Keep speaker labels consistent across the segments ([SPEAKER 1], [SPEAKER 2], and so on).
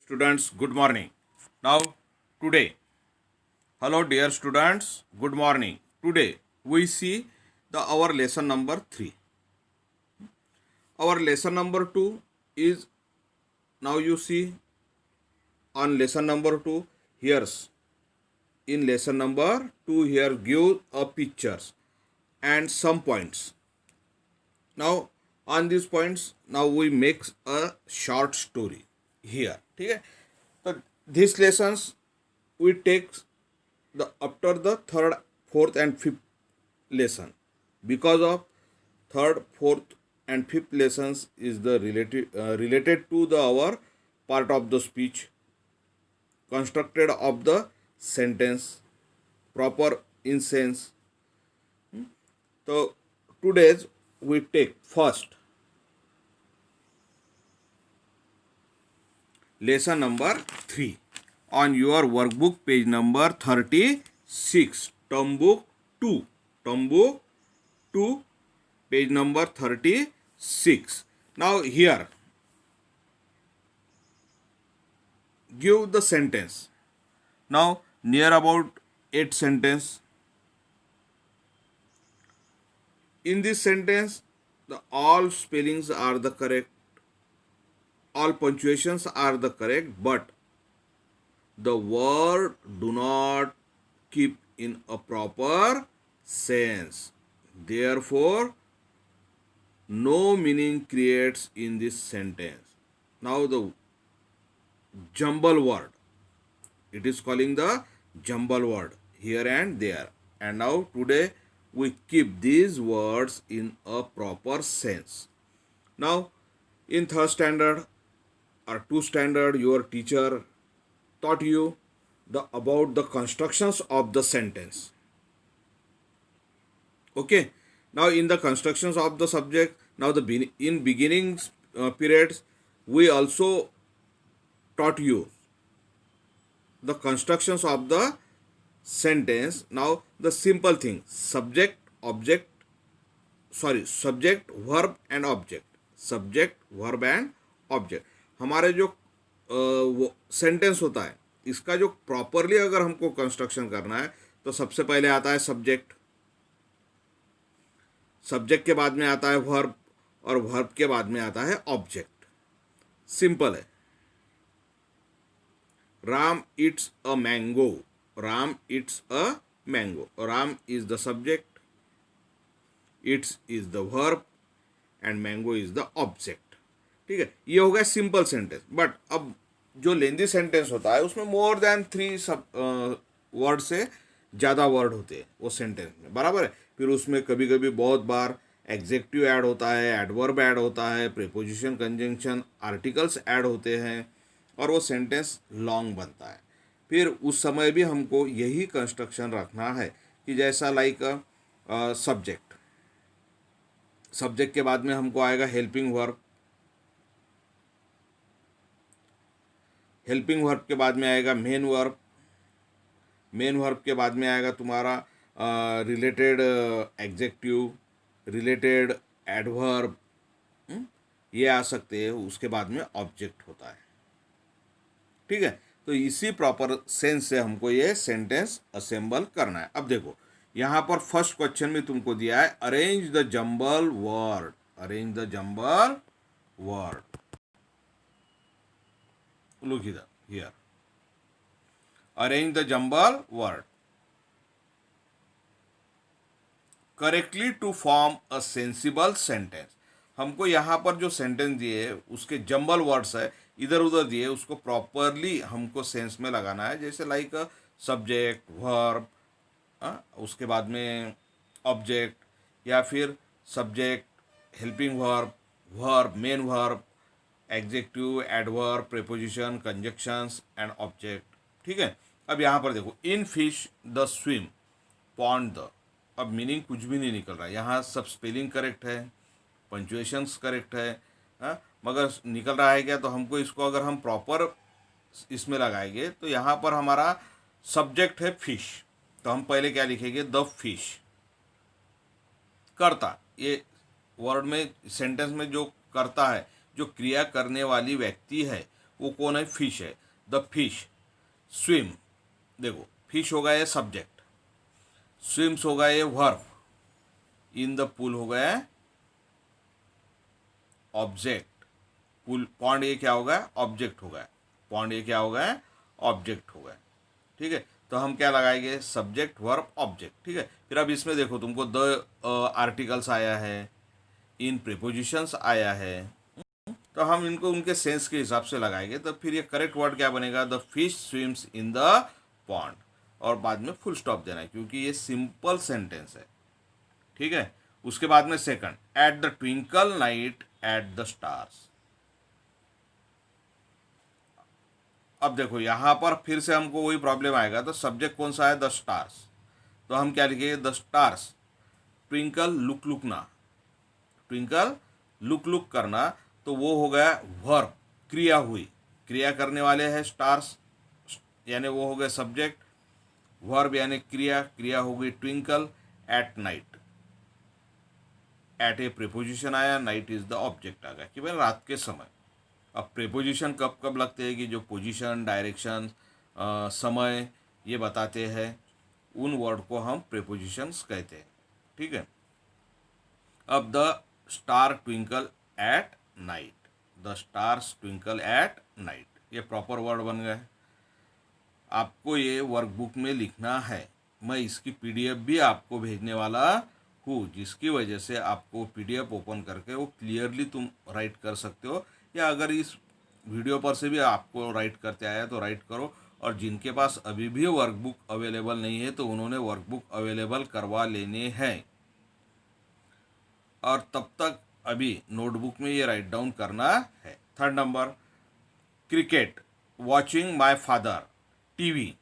[SPEAKER 1] Students, good morning. Now, today, hello dear students, good morning. Today, we see our lesson number 3. Our lesson number 2 is, now you see on lesson number 2, here's in lesson number 2 here give a pictures and some points. Now, on these points, now we make a short story here. Okay? So, these lessons we take after the third, fourth, and fifth lesson, because of third, fourth, and fifth lessons is the related to the our part of the speech, constructed of the sentence, proper in sense. So today's we take first lesson number 3 on your workbook, page number 36, term book 2, page number 36. Now here give the sentence. Now near about 8 sentence. In this sentence, all spellings are the correct, all punctuations are the correct, but the word do not keep in a proper sense. Therefore, no meaning creates in this sentence. Now the jumble word, it is calling the jumble word here and there. And now today we keep these words in a proper sense. Now in third standard or 2 standard, your teacher taught you about the constructions of the sentence. Okay. Now in the constructions of the subject, now in beginning periods, we also taught you the constructions of the sentence. Now the simple thing, subject, verb and object, हमारे जो sentence होता है, इसका जो properly अगर हमको construction करना है तो सबसे पहले आता है सब्जेक्ट के बाद में आता है वर्ब, और वर्ब के बाद में आता है ऑब्जेक्ट. सिंपल है. Ram Yeats a mango. Ram is the subject, it's is the verb and mango is the object. ठीक है, ये हो गया सिंपल सेंटेंस. बट अब जो लेंदी सेंटेंस होता है उसमें मोर देन 3 वर्ड से ज़्यादा वर्ड होते हैं वो सेंटेंस में, बराबर है. फिर उसमें कभी कभी बहुत बार एग्जेक्टिव ऐड होता है, एडवर्ब ऐड होता है, प्रीपोजिशन, कंजंक्शन, आर्टिकल्स ऐड होते हैं, और वो सेंटेंस लॉन्ग बनता है. फिर उस समय भी हमको यही कंस्ट्रक्शन रखना है कि जैसा लाइक सब्जेक्ट के बाद में हमको आएगा हेल्पिंग वर्ब, के बाद में आएगा मेन वर्ब के बाद में आएगा तुम्हारा रिलेटेड एग्जेक्टिव, रिलेटेड एडवर्ब, ये आ सकते हैं. उसके बाद में ऑब्जेक्ट होता है. ठीक है, तो इसी प्रॉपर सेंस से हमको ये सेंटेंस असेंबल करना है. अब देखो यहाँ पर फर्स्ट क्वेश्चन में तुमको दिया है arrange the jumble word. Look here. Arrange the jumble word correctly to form a sensible sentence. हमको यहाँ पर जो सेंटेंस दिए उसके जंबल वर्ड्स है इधर उधर दिए, उसको प्रॉपरली हमको सेंस में लगाना है. जैसे लाइक सब्जेक्ट, वर्ब, उसके बाद में ऑब्जेक्ट, या फिर subject, helping verb, main verb, executive, adverb, preposition, conjunctions and object. ठीक है. अब यहाँ पर देखो in fish the swim pond the. अब मीनिंग कुछ भी नहीं निकल रहा है. यहाँ सब स्पेलिंग करेक्ट है, पंचुएशंस करेक्ट है, मगर निकल रहा है क्या, तो हमको इसको अगर हम प्रॉपर इसमें लगाएंगे तो यहाँ पर हमारा सब्जेक्ट है फिश, तो हम पहले क्या लिखेंगे, द फिश. कर्ता, ये वर्ड में सेंटेंस में जो कर्ता है, जो क्रिया करने वाली व्यक्ति है, वो कौन है? फिश है। द फिश स्विम, देखो फिश होगा ये सब्जेक्ट, स्विम्स होगा ये वर्ब, इन द पूल हो गया ऑब्जेक्ट, पूल पॉन्ड ये क्या होगा? ऑब्जेक्ट होगा, पॉन्ड ये क्या होगा? ऑब्जेक्ट होगा। ठीक है, तो हम क्या लगाएंगे? Subject verb object. ठीक है, फिर अब इसमें देखो तुमको द आर्टिकल्स आया है, इन प्रीपोजिशंस आया है, तो हम इनको उनके सेंस के हिसाब से लगाएंगे। तो फिर ये करेक्ट वर्ड क्या बनेगा? The fish swims in the pond, और बाद में फुल स्टॉप देना है क्योंकि ये सिंपल सेंटेंस है। ठीक है, उसके बाद में second, at the twinkle night at the stars. अब देखो यहां पर फिर से हमको वही प्रॉब्लम आएगा। तो सब्जेक्ट कौन सा है? द स्टार्स, तो हम क्या लिखेंगे? द स्टार्स ट्विंकल लुक लुकना, ट्विंकल लुक लुक करना, तो वो हो गया वर्ब, क्रिया हुई, क्रिया करने वाले हैं स्टार्स, यानी वो हो गए सब्जेक्ट, वर्ब यानी क्रिया, क्रिया हो गई twinkle, at night, at a preposition आया, नाइट इज द ऑब्जेक्ट आ गया कि भाई रात के समय। अब प्रीपोजिशन कब कब लगते हैं? कि जो पोजीशन, डायरेक्शन, समय ये बताते हैं, उन वर्ड को हम प्रीपोजिशंस कहते हैं। ठीक है, अब the star twinkle at night, the stars twinkle at night, ये प्रॉपर वर्ड बन गए। आपको ये वर्कबुक में लिखना है, मैं इसकी पीडीएफ भी आपको भेजने वाला हूँ, जिसकी वजह से आपको पीडीएफ ओपन करके वो क्लियरली तुम राइट कर सकते हो, या अगर इस वीडियो पर से भी आपको राइट करते आया तो राइट करो। और जिनके पास अभी भी वर्कबुक अवेलेबल नहीं है तो उन्होंने वर्कबुक अवेलेबल करवा लेने हैं, और तब तक अभी नोटबुक में ये राइट डाउन करना है। Third number, cricket watching my father TV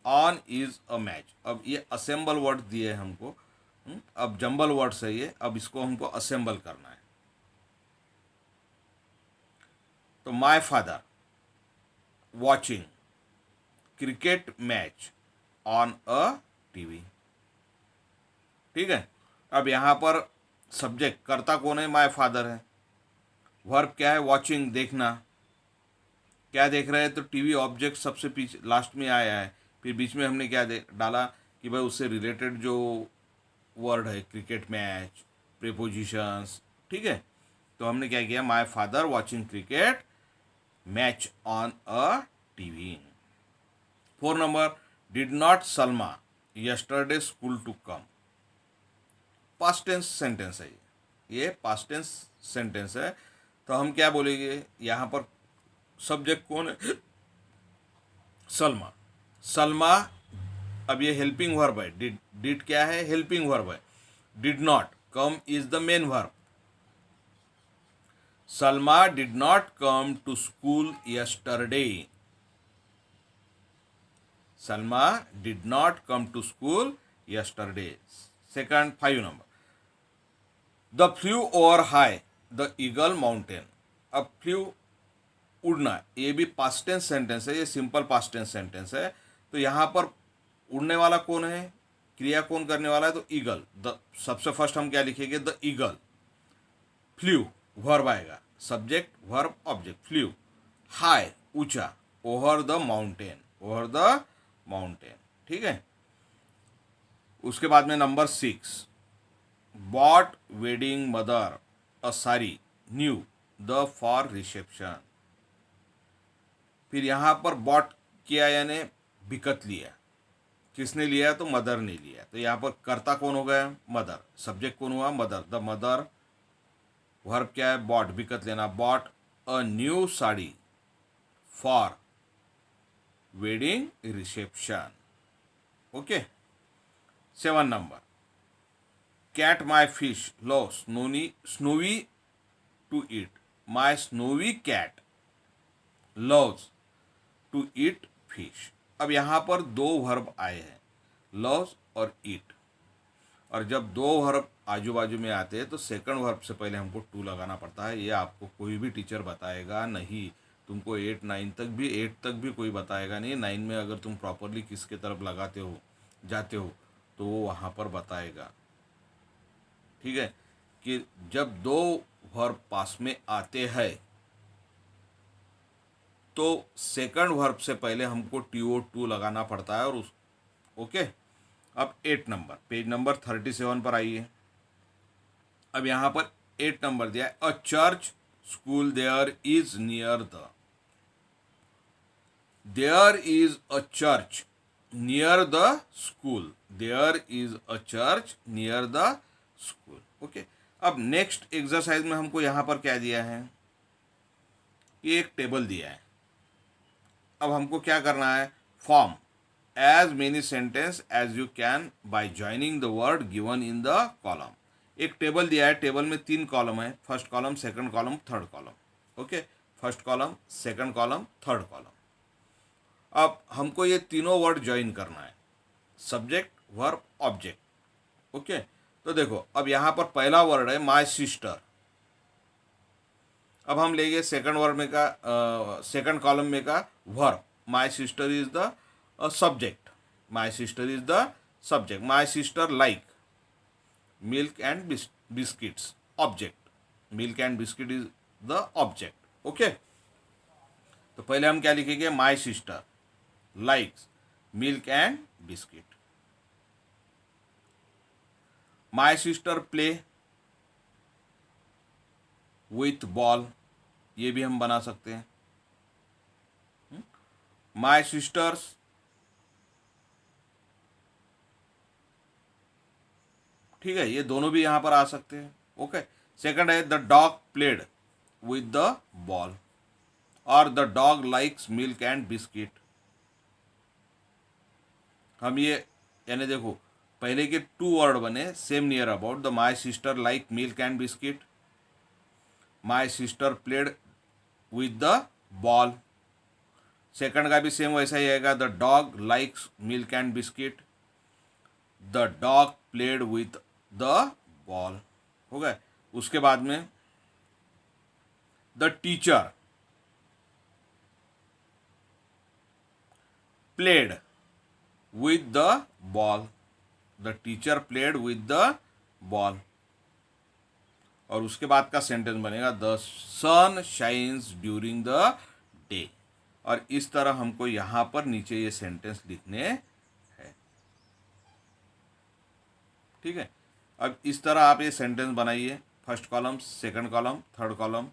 [SPEAKER 1] on is a match. अब ये असेंबल वर्ड दिए हैं हमको, अब जंबल वर्ड्स है ये, अब इसको हमको असेंबल करना है। तो my father watching cricket match on a TV. ठीक है, अब यहाँ पर सब्जेक्ट कर्ता कौन है? माय फादर है। वर्ब क्या है? वॉचिंग, देखना, क्या देख रहे हैं? तो टीवी ऑब्जेक्ट सबसे पीछे लास्ट में आया है, फिर बीच में हमने क्या डाला कि भाई उससे रिलेटेड जो वर्ड है, क्रिकेट मैच, प्रीपोजिशंस। ठीक है, तो हमने क्या किया? My father watching cricket match on a TV. 4 number, did not Salma yesterday school to come. Past tense sentence है ये पास्ट टेंस सेंटेंस है। तो हम क्या बोलेंगे? यहाँ पर सब्जेक्ट कौन है? सलमा, सलमा। अब ये हेल्पिंग वर्ब है, डिड क्या है? हेल्पिंग वर्ब है। Did not come is the main verb. Salma did not come to school yesterday, Salma did not come to school yesterday. Second, 5 number, the flew over high the eagle mountain. अब flew उड़ना, ये भी past tense sentence है, ये simple past tense sentence है। तो यहाँ पर उड़ने वाला कौन है? क्रिया कौन करने वाला है? तो ईगल। द सबसे फर्स्ट हम क्या लिखेंगे? The eagle. फ्लू वर्ब आएगा, subject verb object. Flew high, ऊंचा, over the mountain, over the mountain. ठीक है, उसके बाद में number 6, bought wedding mother a sari new the for reception. फिर यहाँ पर बॉट किया यानी बिकत लिया, किसने लिया? तो मदर ने लिया। तो यहाँ पर कर्ता कौन हो गया? मदर। सब्जेक्ट कौन हुआ? मदर। द मदर, वर्ब क्या है? बॉट, बिकत लेना, bought a new sari for wedding reception. Okay. 7 number, cat my fish low snowy to eat. My snowy cat loves to eat fish. अब यहाँ पर दो वर्ब आए हैं, लव्स और ईट। और जब दो वर्ब आजू बाजू में आते हैं तो सेकंड वर्ब से पहले हमको टू लगाना पड़ता है। ये आपको कोई भी टीचर बताएगा नहीं, तुमको 8 9 तक भी, 8 तक भी कोई बताएगा नहीं। 9 में अगर तुम प्रॉपरली किसके तरफ लगाते हो, जाते हो, तो वो वहाँ पर बताएगा। ठीक है, कि जब दो वर्ब पास में आते हैं तो सेकंड वर्ब से पहले हमको TO2 लगाना पड़ता है और उस ओके। अब 8 नंबर, पेज नंबर 37 पर आइए। अब यहाँ पर 8 नंबर दिया है, a church school there is near the, there is a church near the school, there is a church near the school. Okay. अब नेक्स्ट एक्सरसाइज में हमको यहाँ पर क्या दिया है, ये एक टेबल दिया है। अब हमको क्या करना है, form as many sentence as you can by joining the word given in the column. एक टेबल दिया है, टेबल में 3 कॉलम है, first column, second column, third column. Okay, first column, second column, third column. अब हमको ये तीनों word join करना है, सब्जेक्ट, वर्ब, ऑब्जेक्ट। ओके, तो देखो अब यहाँ पर पहला वर्ड है माय सिस्टर। अब हम लेंगे सेकंड वर्ड में का सेकंड कॉलम में का verb, my sister is the subject, my sister is the subject, my sister like milk and biscuits, object, milk and biscuit is the object. Okay, तो पहले हम क्या लिखेंगे, my sister likes milk and biscuit, my sister play with ball, ये भी हम बना सकते हैं। माय सिस्टर्स ठीक है, ये दोनों भी यहाँ पर आ सकते हैं। ओके, सेकंड है the dog played with the ball और the dog likes milk and biscuit. हम ये यानी देखो पहले के 2 वर्ड बने same near about, the my sister like milk and biscuit, my sister played with the ball. Second का भी सेम वैसा ही आएगा, the dog likes milk and biscuit, the dog played with the ball. हो गए। उसके बाद में the teacher played with the ball, the teacher played with the ball. और उसके बाद का सेंटेंस बनेगा the sun shines during the day. और इस तरह हमको यहाँ पर नीचे ये सेंटेंस लिखने हैं। ठीक है, अब इस तरह आप ये सेंटेंस बनाइए, first column, second column, third column.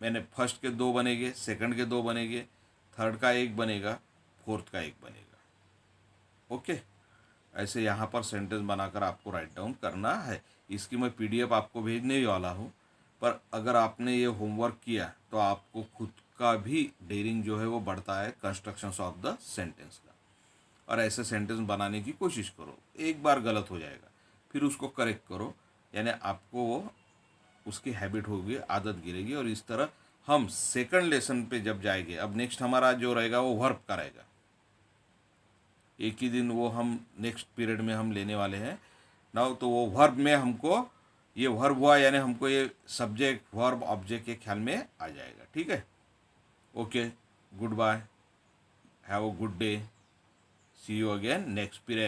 [SPEAKER 1] मैंने फर्स्ट के 2 बनेंगे, सेकंड के 2 बनेंगे, थर्ड का 1 बनेगा, फोर्थ का 1 बनेगा। ओके, ऐसे यहाँ पर सेंटेंस बनाकर आपको राइट डाउन करना है। इसकी मैं PDF आपको भेजने ही वाला हूँ, पर अगर आपने ये होमवर्क किया तो आपको खुद का भी डेयरिंग जो है वो बढ़ता है कंस्ट्रक्शंस ऑफ द सेंटेंस का। और ऐसे सेंटेंस बनाने की कोशिश करो, एक बार गलत हो जाएगा फिर उसको करेक्ट करो, यानी आपको वो उसकी हैबिट होगी, आदत गिरेगी। और इस तरह हम सेकंड लेसन पे जब जाएंगे, अब नेक्स्ट हमारा जो रहेगा वो वर्ब का रहेगा, एक ही दिन वो हम नेक्स्ट पीरियड में हम लेने वाले हैं नाउ। तो वो वर्ब में हमको ये वर्ब हुआ यानी हमको ये सब्जेक्ट वर्ब ऑब्जेक्ट के ख्याल में आ जाएगा। ठीक है, okay, good bye, have a good day, see you again next period.